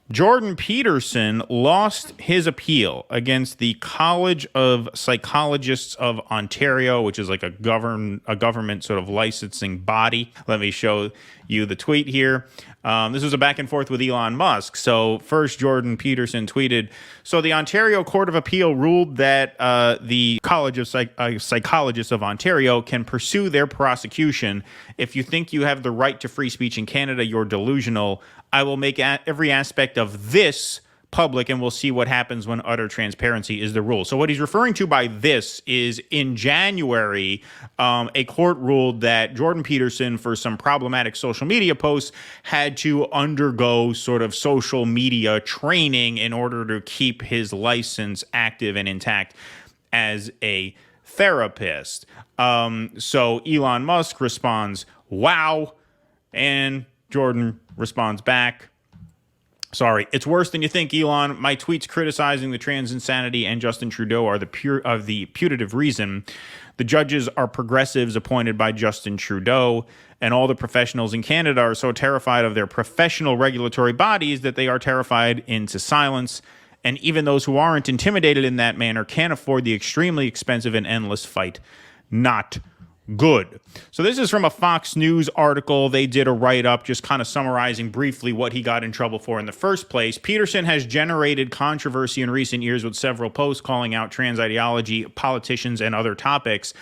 Jordan Peterson lost his appeal against the College of Psychologists of Ontario, which is like a government sort of licensing body. Let me show you the tweet here. This was a back and forth with Elon Musk. So first, Jordan Peterson tweeted, so the Ontario Court of Appeal ruled that the College of Psychologists of Ontario can pursue their prosecution. If you think you have the right to free speech in Canada, you're delusional. I will make every aspect of this public, and we'll see what happens when utter transparency is the rule. So what he's referring to by this is in January, a court ruled that Jordan Peterson, for some problematic social media posts, had to undergo sort of social media training in order to keep his license active and intact as a therapist. So Elon Musk responds, wow, and Jordan responds back, sorry, it's worse than you think, Elon. My tweets criticizing the trans insanity and Justin Trudeau are the putative reason. The judges are progressives appointed by Justin Trudeau, and all the professionals in Canada are so terrified of their professional regulatory bodies that they are terrified into silence. And even those who aren't intimidated in that manner can't afford the extremely expensive and endless fight. Not good. So this is from a Fox News article. They did a write-up just kind of summarizing briefly what he got in trouble for in the first place. Peterson has generated controversy in recent years with several posts calling out trans ideology, politicians, and other topics.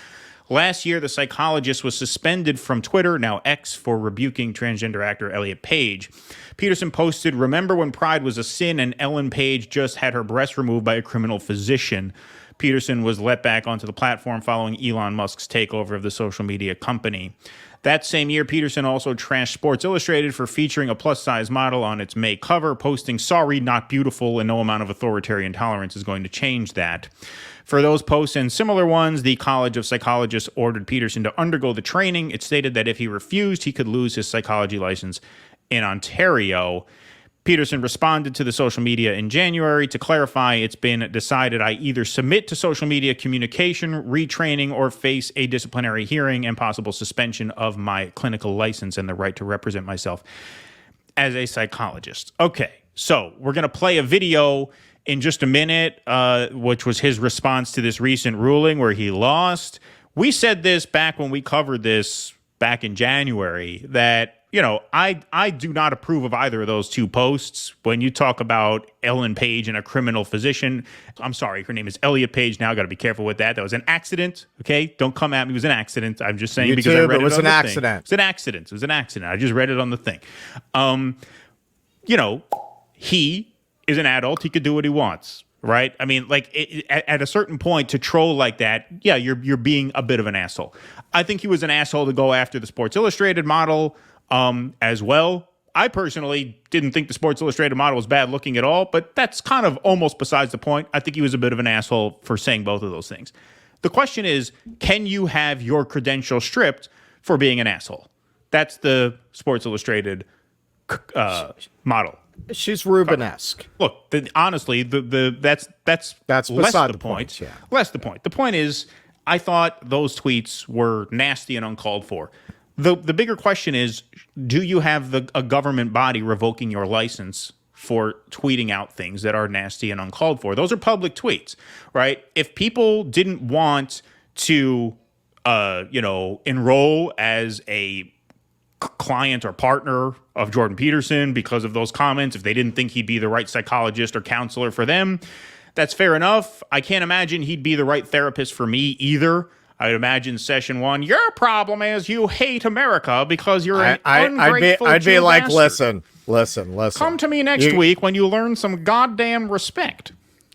Last year, the psychologist was suspended from Twitter, now X, for rebuking transgender actor Elliot Page. Peterson posted, remember when pride was a sin and Ellen Page just had her breast removed by a criminal physician. Peterson was let back onto the platform following Elon Musk's takeover of the social media company. That same year, Peterson also trashed Sports Illustrated for featuring a plus-size model on its May cover, posting, sorry, not beautiful, and no amount of authoritarian tolerance is going to change that. For those posts and similar ones, the College of Psychologists ordered Peterson to undergo the training. It stated that if he refused, he could lose his psychology license in Ontario. Peterson responded to the social media in January to clarify it's been decided I either submit to social media communication, retraining, or face a disciplinary hearing and possible suspension of my clinical license and the right to represent myself as a psychologist. Okay, so we're going to play a video in just a minute, which was his response to this recent ruling where he lost. We said this back when we covered this back in January that, you know, I do not approve of either of those two posts. When you talk about Ellen Page and a criminal physician, I'm sorry, her name is Elliot Page now. I got to be careful with that. That was an accident. Okay, don't come at me. It was an accident. I'm just saying because I read it was an accident. It was an accident. It was an accident. I just read it on the thing. You know, he is an adult. He could do what he wants. Right? I mean, like at a certain point to troll like that, yeah, you're being a bit of an asshole. I think he was an asshole to go after the Sports Illustrated model as well. I personally didn't think the Sports Illustrated model was bad looking at all, but that's kind of almost besides the point. I think he was a bit of an asshole for saying both of those things. The question is, can you have your credentials stripped for being an asshole? That's the Sports Illustrated model. She's Rubenesque. Look, honestly, that's beside the point. Yeah. Less the point. The point is, I thought those tweets were nasty and uncalled for. The bigger question is, do you have a government body revoking your license for tweeting out things that are nasty and uncalled for? Those are public tweets, right? If people didn't want to, enroll as a client or partner of Jordan Peterson because of those comments, if they didn't think he'd be the right psychologist or counselor for them, that's fair enough. I can't imagine he'd be the right therapist for me either. I would imagine session one, your problem is you hate America because you're an ungrateful I'd be like, bastard. listen. Come to me next week when you learn some goddamn respect.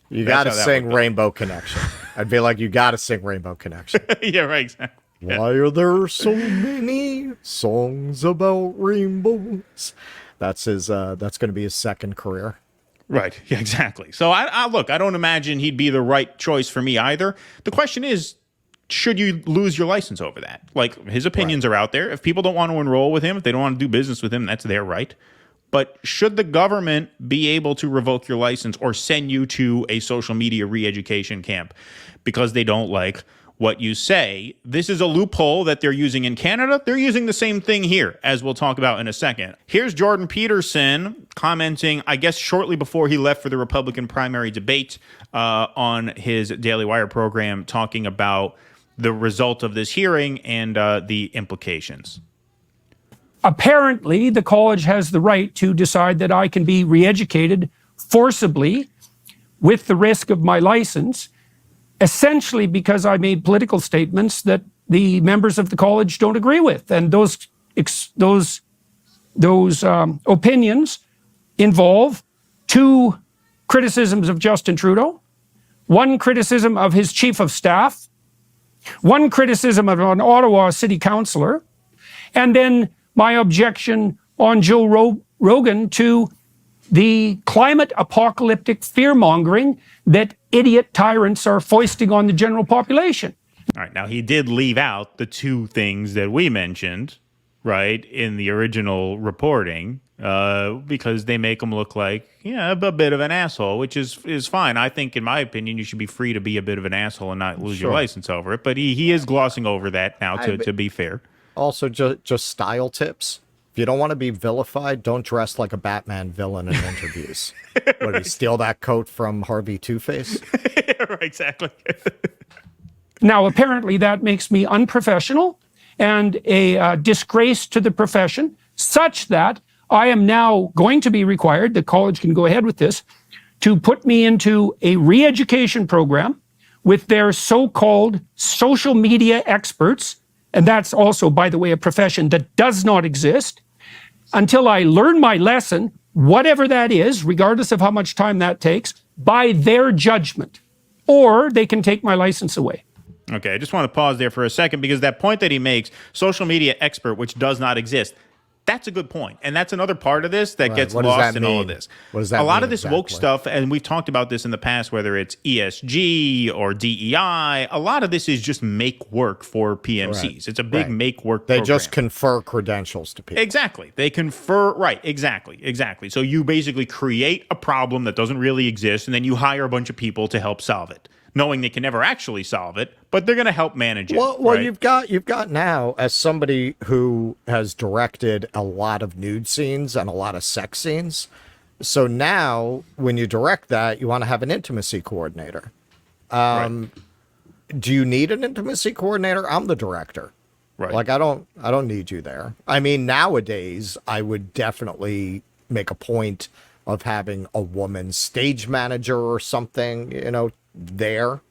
You got to sing Rainbow Connection. I'd be like, you got to sing Rainbow Connection. Yeah, right, exactly. Yeah. Why are there so many songs about rainbows? That's his. That's going to be his second career. Right. Yeah, exactly. So I don't imagine he'd be the right choice for me either. The question is, should you lose your license over that? Like, his opinions are out there. If people don't want to enroll with him, if they don't want to do business with him, that's their right. But should the government be able to revoke your license or send you to a social media re-education camp because they don't like what you say. This is a loophole that they're using in Canada. They're using the same thing here, as we'll talk about in a second. Here's Jordan Peterson commenting, I guess, shortly before he left for the Republican primary debate on his Daily Wire program, talking about the result of this hearing and the implications. Apparently, the college has the right to decide that I can be re-educated forcibly with the risk of my license, essentially because I made political statements that the members of the college don't agree with. And those opinions involve 2 criticisms of Justin Trudeau, 1 criticism of his chief of staff, 1 criticism of an Ottawa city councillor, and then my objection on Joe Rogan to the climate apocalyptic fear-mongering that idiot tyrants are foisting on the general population. All right, now he did leave out the 2 things that we mentioned, right, in the original reporting, because they make him look like, a bit of an asshole, which is fine. I think, in my opinion, you should be free to be a bit of an asshole and not lose your license over it. But he is glossing over that now, to be fair. Also, just style tips. If you don't want to be vilified, don't dress like a Batman villain in interviews. What, did he steal that coat from Harvey Two-Face? Right, exactly. Now, apparently that makes me unprofessional and a disgrace to the profession, such that I am now going to be required, the college can go ahead with this, to put me into a re-education program with their so-called social media experts. And that's also, by the way, a profession that does not exist, until I learn my lesson, whatever that is, regardless of how much time that takes, by their judgment. Or they can take my license away. Okay, I just want to pause there for a second, because that point that he makes, social media expert, which does not exist, that's a good point. And that's another part of this that gets lost in all of this. What does that mean? A lot of this exactly? woke stuff, and we've talked about this in the past, whether it's ESG or DEI, a lot of this is just make work for PMCs. Right. It's a big make work program. They just confer credentials to people. Exactly. They confer, right, exactly. So you basically create a problem that doesn't really exist, and then you hire a bunch of people to help solve it, knowing they can never actually solve it, but they're going to help manage it. Well, right? you've got now, as somebody who has directed a lot of nude scenes and a lot of sex scenes. So now, when you direct that, you want to have an intimacy coordinator. Right. Do you need an intimacy coordinator? I'm the director. Right. Like, I don't need you there. I mean, nowadays, I would definitely make a point of having a woman stage manager or something, there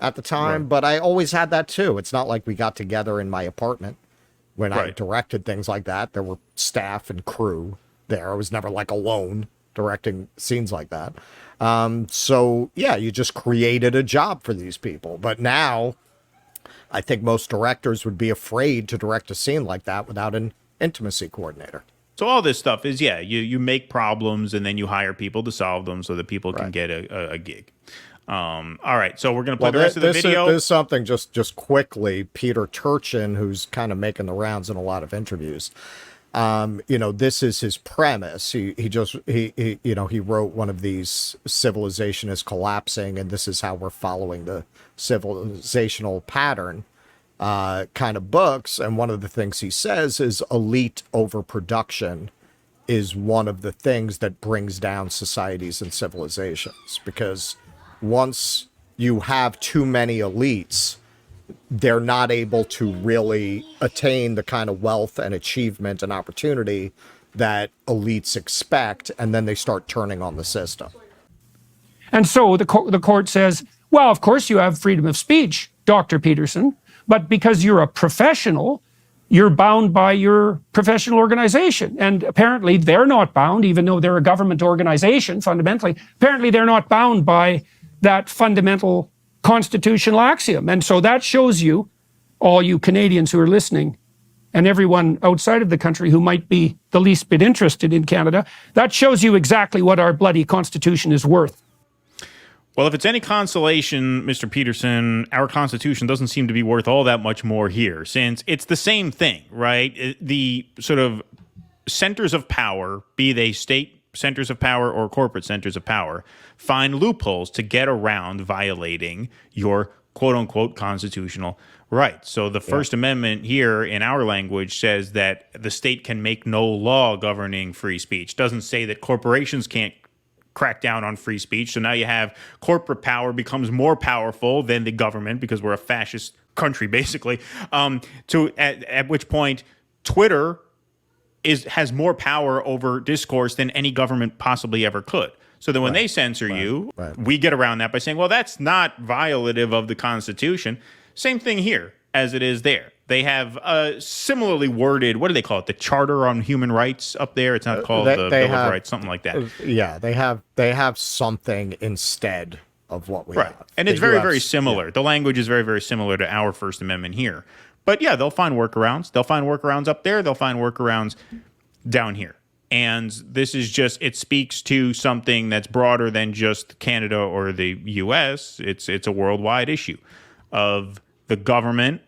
at the time. Right. But I always had that too. It's not like we got together in my apartment when I directed things like that. There were staff and crew there. I was never like alone directing scenes like that. So yeah, you just created a job for these people. But now I think most directors would be afraid to direct a scene like that without an intimacy coordinator. So all this stuff is, you make problems and then you hire people to solve them so that people can get a gig. All right, so we're going to play the rest of the video. There's something just quickly. Peter Turchin, who's kind of making the rounds in a lot of interviews. This is his premise. He wrote one of these civilization is collapsing, and this is how we're following the civilizational pattern kind of books. And one of the things he says is elite overproduction is one of the things that brings down societies and civilizations, because once you have too many elites, they're not able to really attain the kind of wealth and achievement and opportunity that elites expect, and then they start turning on the system. And so the court says, well, of course you have freedom of speech, Dr. Peterson, but because you're a professional, you're bound by your professional organization. And apparently they're not bound, even though they're a government organization, fundamentally. Apparently they're not bound by that fundamental constitutional axiom. And so that shows you, all you Canadians who are listening, and everyone outside of the country who might be the least bit interested in Canada, that shows you exactly what our bloody Constitution is worth. Well, if it's any consolation, Mr. Peterson, our Constitution doesn't seem to be worth all that much more here, since it's the same thing, right? The sort of centers of power, be they state centers of power or corporate centers of power, find loopholes to get around violating your quote unquote constitutional rights. So the First Amendment here in our language says that the state can make no law governing free speech. Doesn't say that corporations can't crack down on free speech. So now you have corporate power becomes more powerful than the government because we're a fascist country, basically. At which point Twitter has more power over discourse than any government possibly ever could. So then when they censor you, we get around that by saying, well, that's not violative of the Constitution. Same thing here as it is there. They have similarly worded, what do they call it? The Charter on Human Rights up there. It's not called the Bill of Rights, something like that. Yeah, they have something instead of what we have. And it's very, very similar. The language is very, very similar to our First Amendment here. But yeah, they'll find workarounds. They'll find workarounds up there. They'll find workarounds down here. And this is just, it speaks to something that's broader than just Canada or the US. It's a worldwide issue of the government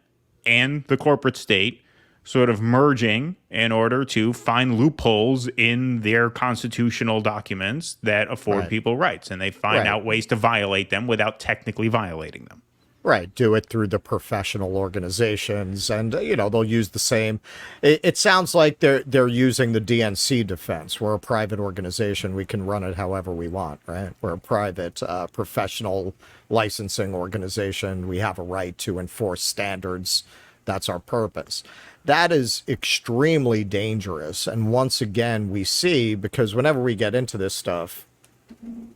and the corporate state sort of merging in order to find loopholes in their constitutional documents that afford people rights. And they find out ways to violate them without technically violating them. Right, do it through the professional organizations, and they'll use the same. It sounds like they're using the DNC defense. We're a private organization; we can run it however we want. Right, we're a private professional licensing organization. We have a right to enforce standards. That's our purpose. That is extremely dangerous, and once again, we see, because whenever we get into this stuff,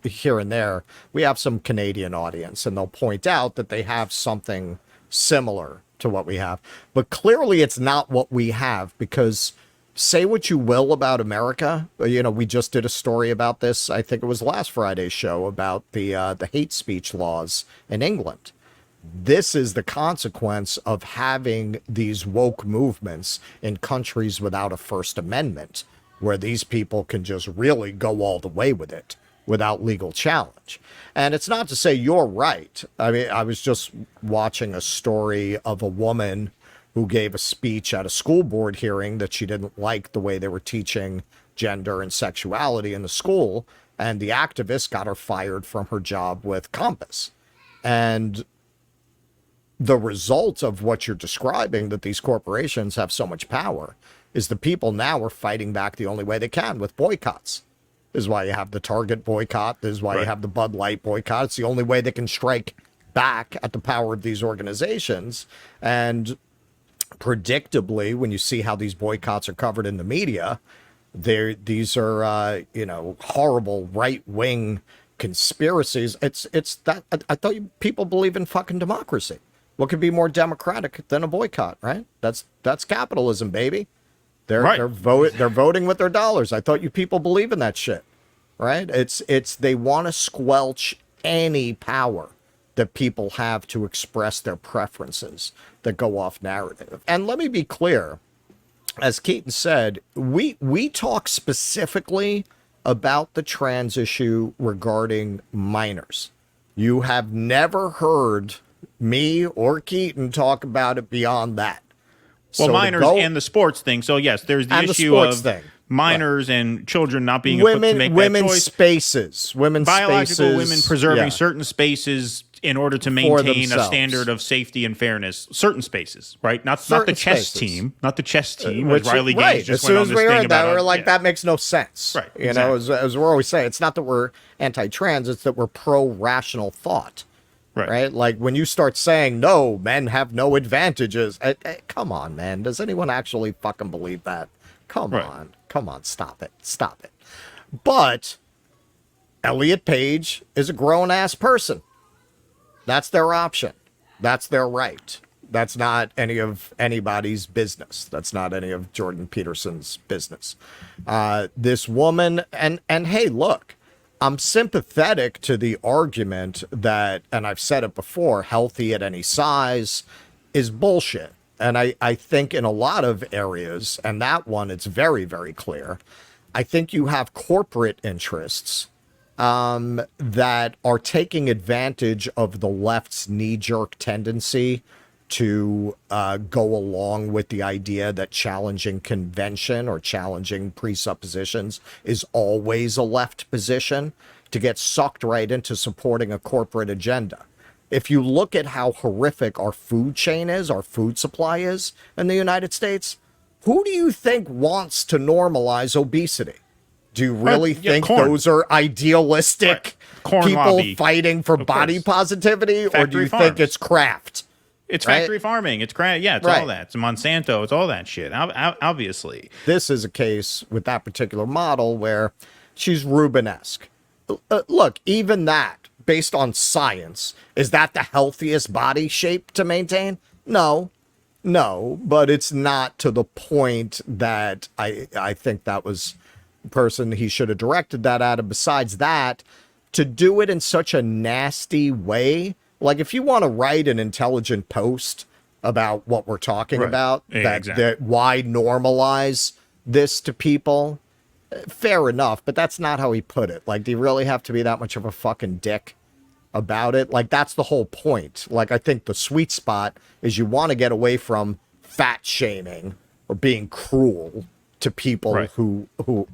here and there, we have some Canadian audience, and they'll point out that they have something similar to what we have. But clearly it's not what we have, because say what you will about America. We just did a story about this. I think it was last Friday's show about the hate speech laws in England. This is the consequence of having these woke movements in countries without a First Amendment, where these people can just really go all the way with it without legal challenge. And it's not to say you're right. I mean, I was just watching a story of a woman who gave a speech at a school board hearing that she didn't like the way they were teaching gender and sexuality in the school, and the activist got her fired from her job with Compass. And the result of what you're describing, that these corporations have so much power, is the people now are fighting back the only way they can with boycotts. This is why you have the Target boycott. This is why you have the Bud Light boycott. It's the only way they can strike back at the power of these organizations. And predictably, when you see how these boycotts are covered in the media, these are horrible right-wing conspiracies. It's that I thought people believe in fucking democracy. What could be more democratic than a boycott, right? That's capitalism, baby. They're voting with their dollars. I thought you people believe in that shit, right? It's they want to squelch any power that people have to express their preferences that go off narrative. And let me be clear, as Keaton said, we talk specifically about the trans issue regarding minors. You have never heard me or Keaton talk about it beyond that. Well, so minors and the sports thing. So yes, there's the issue of minors and children not being equipped to make that choice. Biological women preserving certain spaces in order to maintain a standard of safety and fairness. Certain spaces, right? Not the chess team, not the chess team. Which, as Riley Gaines just went on this thing about. We're like, that makes no sense. Right. As we're always saying, it's not that we're anti-trans; it's that we're pro-rational thought. Right. Like when you start saying, no, men have no advantages. Come on, man. Does anyone actually fucking believe that? Come on. Stop it. But Elliot Page is a grown ass person. That's their option. That's their right. That's not any of anybody's business. That's not any of Jordan Peterson's business. This woman, and hey, look, I'm sympathetic to the argument that, and I've said it before, healthy at any size is bullshit. And I think in a lot of areas, and that one, it's very, very clear, I think you have corporate interests that are taking advantage of the left's knee-jerk tendency to go along with the idea that challenging convention or challenging presuppositions is always a left position, to get sucked right into supporting a corporate agenda. if you look at how horrific our food chain is, our food supply is in the United States, who do you think wants to normalize obesity? Do you really think corn. those are idealistic Corn people lobby. fighting for body course. positivity, or do Factory you think farms. it's craft? It's right? factory farming. It's yeah, it's Right. all that. It's Monsanto. It's all that shit. Obviously. This is a case with that particular model where she's Rubenesque. Look, even that, based on science, is that the healthiest body shape to maintain? No, but it's not to the point that I think that was the person he should have directed that at. And besides that, to do it in such a nasty way, like if you want to write an intelligent post about what we're talking about, Yeah, exactly. that why normalize this to people, fair enough, but that's not how he put it. Like, do you really have to be that much of a fucking dick about it? Like, that's the whole point. Like, I think the sweet spot is you want to get away from fat shaming or being cruel to people Right. who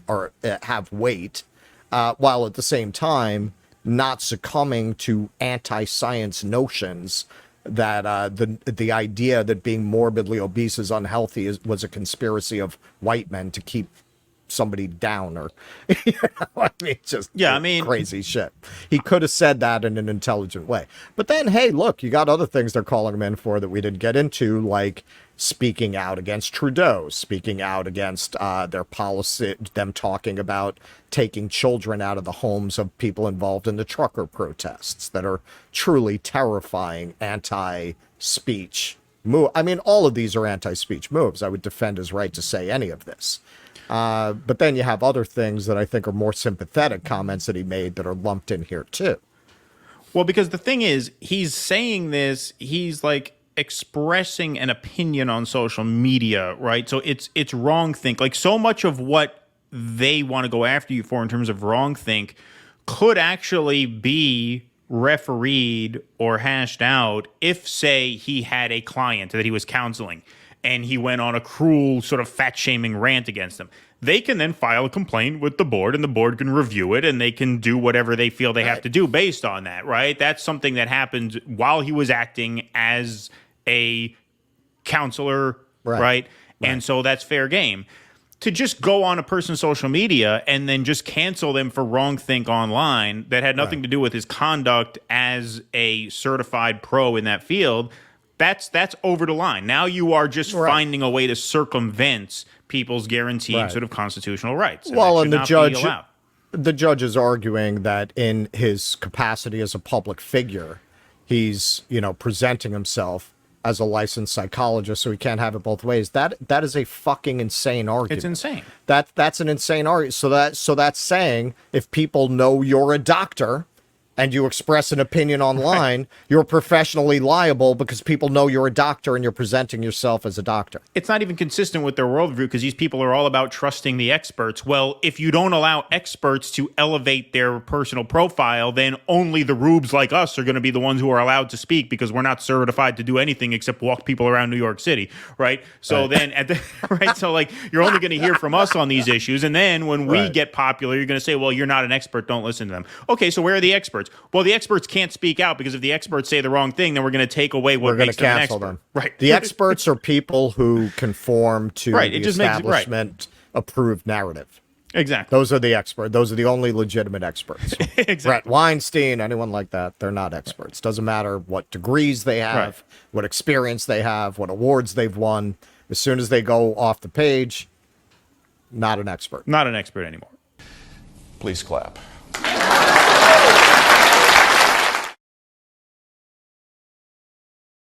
are have weight, while at the same time not succumbing to anti-science notions that the idea that being morbidly obese is unhealthy was a conspiracy of white men to keep somebody down, or you know, I mean, just crazy shit. He could have said that in an intelligent way. But then, hey, look, you got other things they're calling him in for that we didn't get into, like speaking out against Trudeau, speaking out against their policy, them talking about taking children out of the homes of people involved in the trucker protests that are truly terrifying anti-speech move. I mean, all of these are anti-speech moves. I would defend his right to say any of this. But then you have other things that I think are more sympathetic comments that he made that are lumped in here too. Well, because the thing is, he's saying this, he's like expressing an opinion on social media, right? So it's wrong think. Like, so much of what they want to go after you for in terms of wrong think could actually be refereed or hashed out if, say, he had a client that he was counseling and he went on a cruel sort of fat shaming rant against them. They can then file a complaint with the board, and the board can review it, and they can do whatever they feel they have to do based on that, right? That's something that happened while he was acting as a counselor, right? And so that's fair game. To just go on a person's social media and then just cancel them for wrong think online that had nothing to do with his conduct as a certified pro in that field, that's over the line. Now you are just finding a way to circumvent people's guaranteed sort of constitutional rights. Well, and the judge is arguing that in his capacity as a public figure, he's, presenting himself as a licensed psychologist, so he can't have it both ways. That is a fucking insane argument. It's insane. That's an insane argument. So that's saying if people know you're a doctor and you express an opinion online, you're professionally liable because people know you're a doctor and you're presenting yourself as a doctor. It's not even consistent with their worldview because these people are all about trusting the experts. Well, if you don't allow experts to elevate their personal profile, then only the rubes like us are going to be the ones who are allowed to speak because we're not certified to do anything except walk people around New York City, right? So then, so like you're only going to hear from us on these issues. And then when we get popular, you're going to say, well, you're not an expert, don't listen to them. Okay, so where are the experts? Well, the experts can't speak out because if the experts say the wrong thing, then we're going to take away what makes them an expert. Them. Right. The experts are people who conform to the establishment approved narrative. Exactly. Those are the experts. Those are the only legitimate experts. Exactly. Brett Weinstein, anyone like that, they're not experts. Doesn't matter what degrees they have, what experience they have, what awards they've won. As soon as they go off the page, not an expert. Not an expert anymore. Please clap.